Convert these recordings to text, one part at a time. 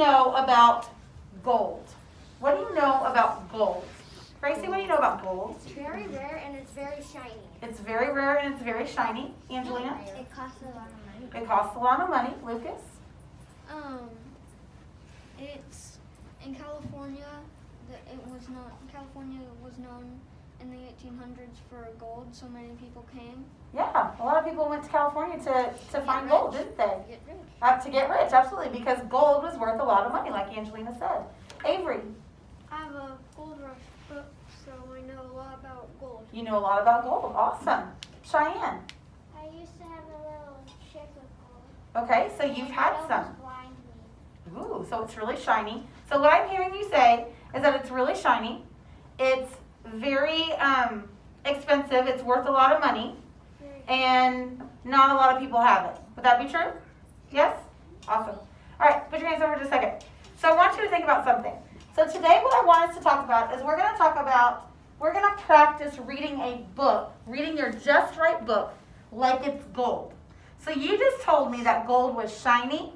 Know about gold? What do you know about gold? Gracie, what do you know about gold? It's very rare and it's very shiny. It's very rare and it's very shiny. Angelina? It costs a lot of money. It costs a lot of money. Lucas? It's in California. California was known in the 1800s for gold, so many people came. Yeah, a lot of people went to California to find gold, didn't they? Get rich. To get rich, absolutely, because gold was worth a lot of money, like Angelina said. Avery, I have a gold rush book, so I know a lot about gold. you know a lot about gold. Awesome. Cheyenne, I used to have a little ship of gold. okay, so you've had It some. almost blinded me. Ooh, so it's really shiny. So what I'm hearing you say is that it's really shiny. It's very expensive. It's worth a lot of money. And not a lot of people have it. Would that be true? Yes? Awesome. All right, put your hands over just a second. So I want you to think about something. So today what I want us to talk about is we're going to practice reading a book, reading your Just Right book like it's gold. So you just told me that gold was shiny.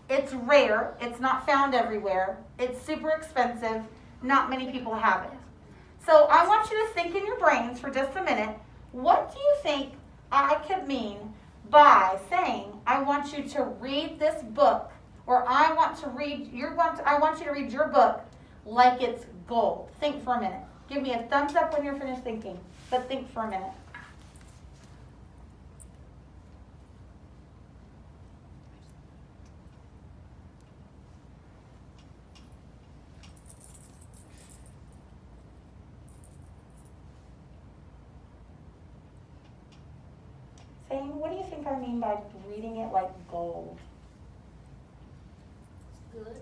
It's rare. It's not found everywhere. It's super expensive. Not many people have it. So I want you to think in your brains for just a minute, what do you think I could mean by saying I want you to read this book, or I want you to read your book like it's gold. Think for a minute. Give me a thumbs up when you're finished thinking, but think for a minute. Saying, what do you think I mean by reading it like gold? Good.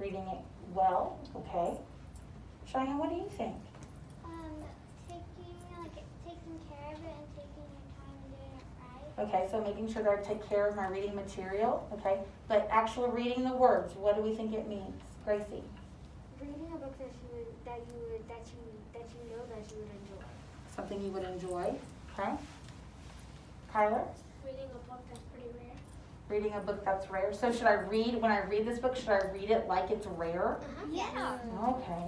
Reading it well, okay. Cheyenne, what do you think? Taking care of it and taking your time and doing it right. Okay, so making sure that I take care of my reading material, okay. But actually reading the words, what do we think it means? Gracie? Reading a book that you know that you would enjoy. Something you would enjoy, okay. Tyler? Reading a book that's pretty rare. Reading a book that's rare. So when I read this book, should I read it like it's rare? Yeah. Okay.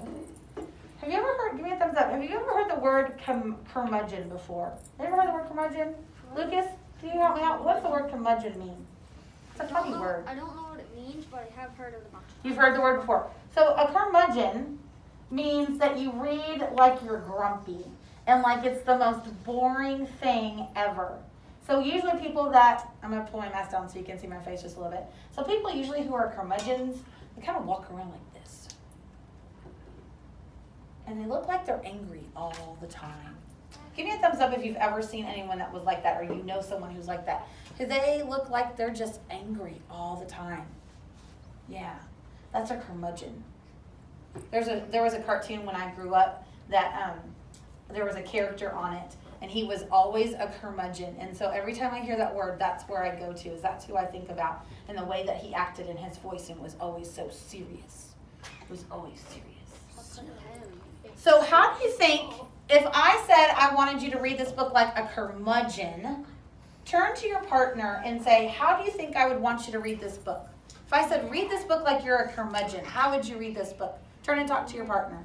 Have you ever heard, give me a thumbs up, have you ever heard the word curmudgeon before? Have you ever heard the word curmudgeon? Lucas, can you help me out? What's the word curmudgeon mean? It's a funny word. I don't know what it means, but I have heard of the bunch. You've heard the word before. So a curmudgeon means that you read like you're grumpy and like it's the most boring thing ever. So usually people that, I'm going to pull my mask down so you can see my face just a little bit. So people usually who are curmudgeons, they kind of walk around like this. And they look like they're angry all the time. Give me a thumbs up if you've ever seen anyone that was like that, or you know someone who's like that. They look like they're just angry all the time. Yeah, that's a curmudgeon. There was a cartoon when I grew up that there was a character on it, and he was always a curmudgeon. And so every time I hear that word, that's where I go to, is that's who I think about. And the way that he acted in his voicing was always so serious. It was always serious. So how do you think, if I said I wanted you to read this book like a curmudgeon, turn to your partner and say, how do you think I would want you to read this book? If I said, read this book like you're a curmudgeon, how would you read this book? Turn and talk to your partner.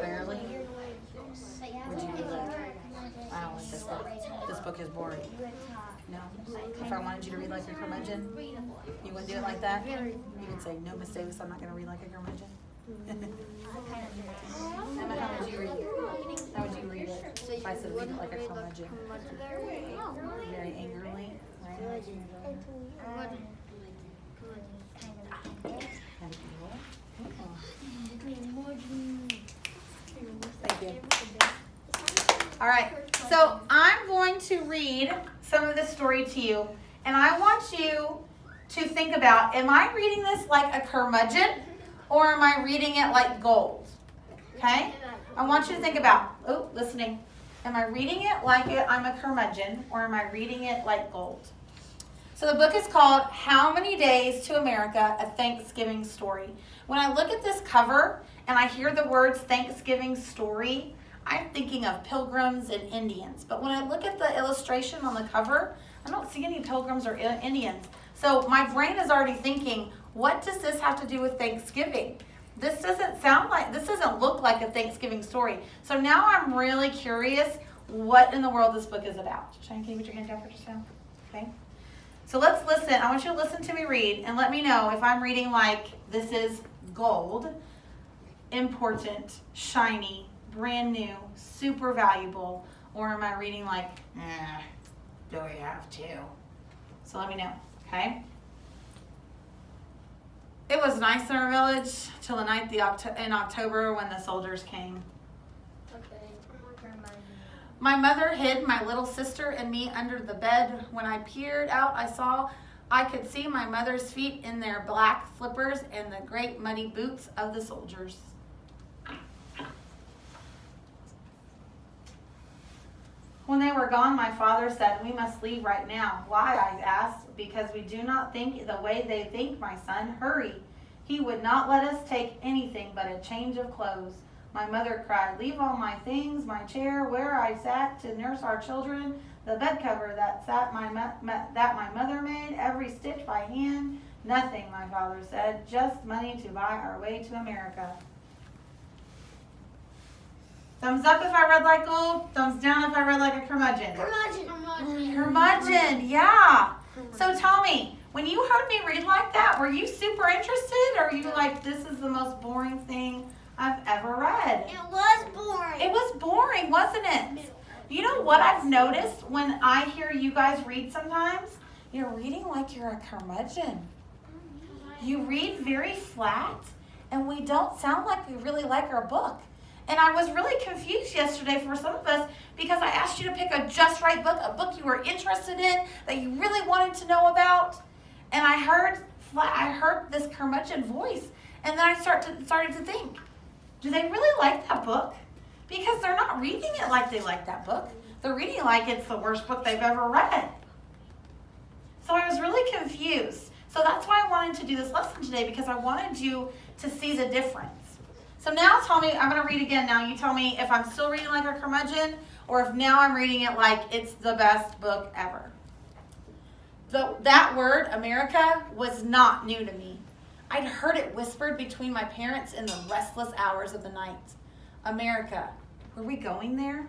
Rarely? Would you read it? I don't like this book. This book is boring. No? If I wanted you to read like a curmudgeon, you wouldn't do it like that? You would say, no, Miss Davis, I'm not going to read like a curmudgeon. Emma, how would you read it? How would you read it if I said read it like a curmudgeon? Very angrily, right? Thank you. All right, so I'm going to read some of this story to you, and I want you to think about, am I reading this like a curmudgeon, or am I reading it like gold? Okay? I want you to think about, listening. Am I reading it like I'm a curmudgeon, or am I reading it like gold? So the book is called How Many Days to America, A Thanksgiving Story. When I look at this cover and I hear the words Thanksgiving Story, I'm thinking of pilgrims and Indians. But when I look at the illustration on the cover, I don't see any pilgrims or Indians. So my brain is already thinking, what does this have to do with Thanksgiving? This doesn't look like a Thanksgiving story. So now I'm really curious what in the world this book is about. Shane, can you put your hand down for just now? Okay. So let's listen. I want you to listen to me read and let me know if I'm reading like this is gold, important, shiny, brand new, super valuable, or am I reading like, do we have to? So let me know, okay? It was nice in our village till the night in October when the soldiers came. My mother hid my little sister and me under the bed. When I peered out, I could see my mother's feet in their black slippers and the great muddy boots of the soldiers. When they were gone, my father said, "We must leave right now." "Why?" I asked. "Because we do not think the way they think, my son. Hurry." He would not let us take anything but a change of clothes. My mother cried, "Leave all my things, my chair where I sat to nurse our children, the bed cover that my mother made, every stitch by hand." "Nothing," my father said, "just money to buy our way to America." Thumbs up if I read like gold, thumbs down if I read like a curmudgeon. Curmudgeon, yeah. So tell me, when you heard me read like that, were you super interested, or were you like, this is the most boring thing I've ever read? It was boring. It was boring, wasn't it? You know what I've noticed when I hear you guys read sometimes? You're reading like you're a curmudgeon. You read very flat, and we don't sound like we really like our book. And I was really confused yesterday for some of us because I asked you to pick a just right book, a book you were interested in, that you really wanted to know about. And I heard this curmudgeon voice, and then I started to think, do they really like that book? Because they're not reading it like they like that book. They're reading like it's the worst book they've ever read. So I was really confused. So that's why I wanted to do this lesson today, because I wanted you to see the difference. So now tell me, I'm going to read again now. You tell me if I'm still reading like a curmudgeon or if now I'm reading it like it's the best book ever. That word, America, was not new to me. I'd heard it whispered between my parents in the restless hours of the night. America, were we going there?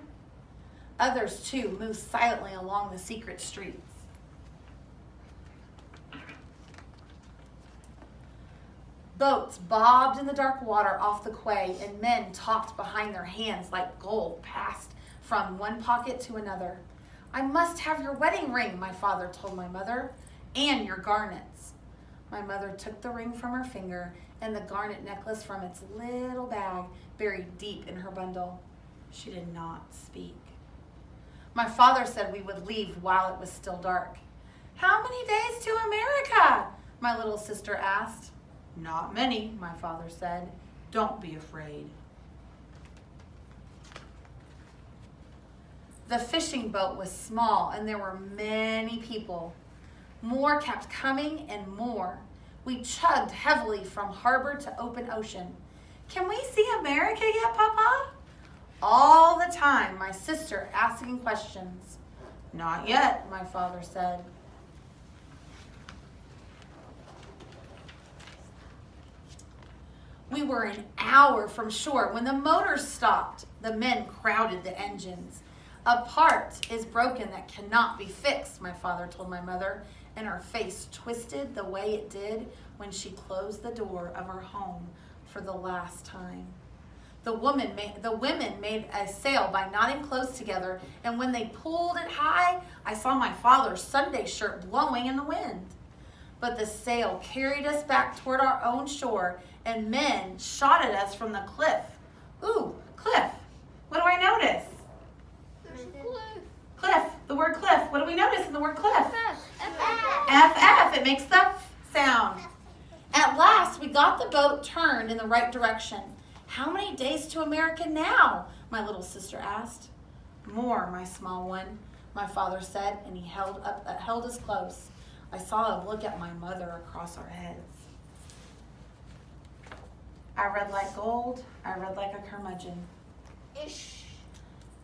Others, too, moved silently along the secret streets. Boats bobbed in the dark water off the quay, and men talked behind their hands like gold passed from one pocket to another. "I must have your wedding ring," my father told my mother, "and your garnets." My mother took the ring from her finger and the garnet necklace from its little bag buried deep in her bundle. She did not speak. My father said we would leave while it was still dark. "How many days to America?" my little sister asked. "Not many," my father said. "Don't be afraid." The fishing boat was small, and there were many people. More kept coming and more. We chugged heavily from harbor to open ocean. "Can we see America yet, Papa?" All the time, my sister asking questions. "Not yet," my father said. We were an hour from shore when the motors stopped. The men crowded the engines. "A part is broken that cannot be fixed," my father told my mother, and her face twisted the way it did when she closed the door of her home for the last time. The women made a sail by knotting clothes together, and when they pulled it high, I saw my father's Sunday shirt blowing in the wind. But the sail carried us back toward our own shore, and men shot at us from the cliff. Ooh, cliff. What do I notice? Cliff. The word cliff. What do we notice in the word cliff? FF. It makes the F sound. At last, we got the boat turned in the right direction. "How many days to America now?" my little sister asked. "More, my small one," my father said, and he held us close. I saw him look at my mother across our heads. I read like gold. I read like a curmudgeon. Ish.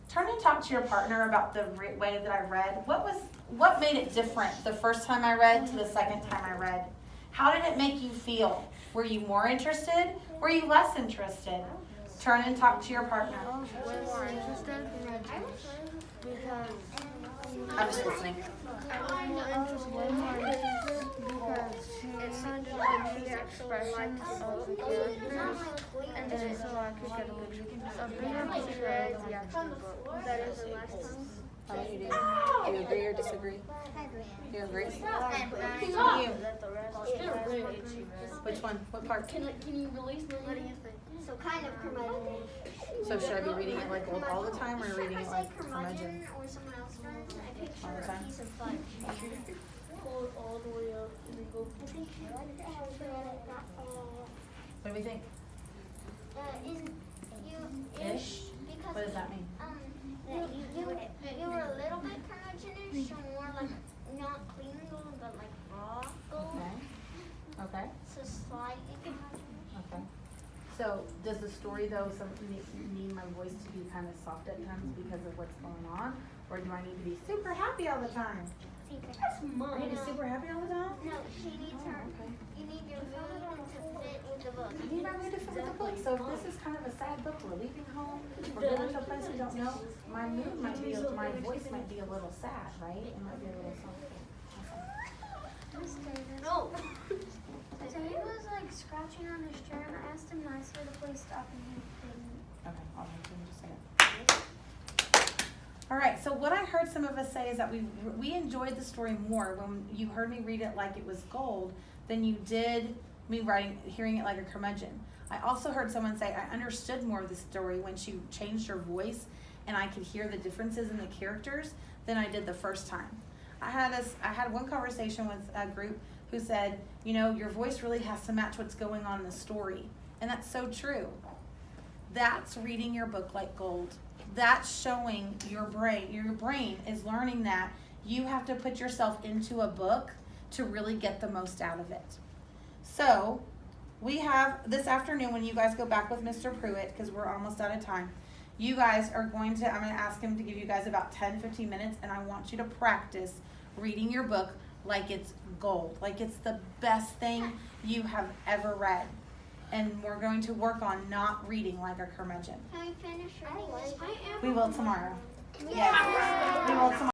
turn and talk to your partner about the way that I read. What made it different the first time I read to the second time I read? How did it make you feel? Were you more interested? Were you less interested? Turn and talk to your partner. Way more interested because I'm just listening. I was more interested because it sounded like the expressions of the characters, and then so I could get a bigger picture of the actual book. Better than last time. How about you, do you agree or disagree? You agree? Which one? What part? Can you release the what do you think? So kind of curmudgeon. So should I be reading it like all the time or reading it like curmudgeon curmudgeon? or someone else does, I picture All the time? a piece of fudge. Pull it all the way up and then go. I picture What do we think? Ish? because What does that mean? that you were a little bit curmudgeonish, so more like not clean gold, but like raw gold. Okay. Okay. So slightly curmudgeon. Okay. So does the story though need my voice to be kind of soft at times because of what's going on? Or do I need to be super happy all the time? That's Are you super happy all the time? No, she needs her. Okay. You need your mood to fit with the book. I need my mood to fit with the book. So if this is kind of a sad book, we're leaving home, we're going to a place we don't know, my mood might be, my voice might be a little sad, right? It might be a little soft. No. So he was like scratching on his chair, and I asked him nicely to please stop, and he didn't. Okay, I'll make you in just a second. All right, so what I heard some of us say is that we enjoyed the story more when you heard me read it like it was gold than you did me hearing it like a curmudgeon. I also heard someone say I understood more of the story when she changed her voice and I could hear the differences in the characters than I did the first time. I had one conversation with a group who said, you know, your voice really has to match what's going on in the story. And that's so true. That's reading your book like gold. That's showing your brain is learning that you have to put yourself into a book to really get the most out of it. So we have this afternoon when you guys go back with Mr. Pruitt, because we're almost out of time, you guys are I'm going to ask him to give you guys about 10-15 minutes, and I want you to practice reading your book like it's gold, like it's the best thing you have ever read. And we're going to work on not reading like a curmudgeon. Can we finish reading this? We will tomorrow. Yes, we will tomorrow.